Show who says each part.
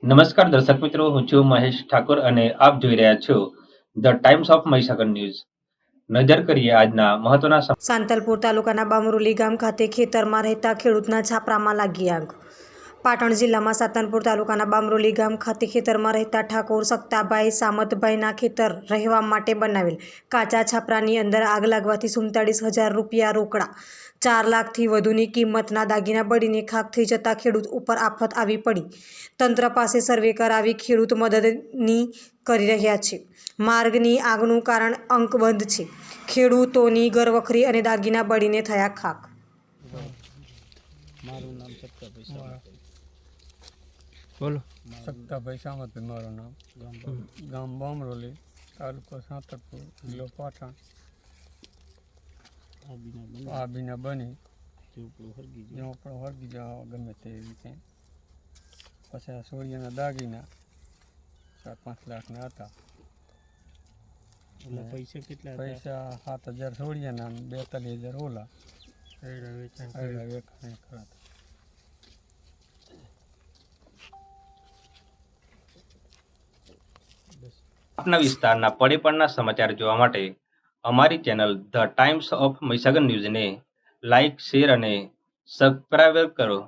Speaker 1: નમસ્કાર દર્શક મિત્રો, હું છું મહેશ ઠાકોર અને આપ જોઈ રહ્યા છો the Times of Mahisagar news. નજર કરીએ આજના મહત્વના
Speaker 2: સાંતલપુર તાલુકાના બામરોલી ગામ ખાતે ખેતરમાં રહેતા ખેડૂતના છાપરામાં લાગી આગ. પાટણ જિલ્લામાં સાંતલપુર તાલુકાના બામરોલી ગામ ખાતે ખેતરમાં રહેતા ઠાકોર સક્તાભાઈ સામતભાઈના ખેતર રહેવા માટે બનાવેલ કાચા છાપરાની અંદર આગ લાગવાથી 47,000 રૂપિયા રોકડા, 4 લાખથી વધુની કિંમતના દાગીના બળીને ખાખ થઈ જતા ખેડૂત ઉપર આફત આવી પડી. તંત્ર પાસે સર્વે કરાવી ખેડૂત મદદની કરી રહ્યા છે. માર્ગની આગનું કારણ અંકબંધ છે. ખેડૂતોની ઘરવખરી અને દાગીના બળીને થયા ખાખ.
Speaker 3: મારું નામ સક્તાભાઈ બોલો. સક્તાભાઈ સામતભાઈ મારું નામ, ગામ બામરોલી, તાલુકો સાંતલપુર, જિલ્લો પાટણ. આ બીના બની ઝોપડો હરગી જાવ ગમે તે રીતે. પછી આ સોળિયાના દાગીના 4-5 લાખના હતા. પૈસા કેટલા? પૈસા 7,000 સોળિયાના, 42,000 ઓલા વેચાણ ખરા.
Speaker 1: આપના વિસ્તારના પડે સમાચાર જોવા માટે અમારી channel the Times of Mahisagar ન્યૂઝને લાઇક, શેર અને સબસ્ક્રાઇબ કરો.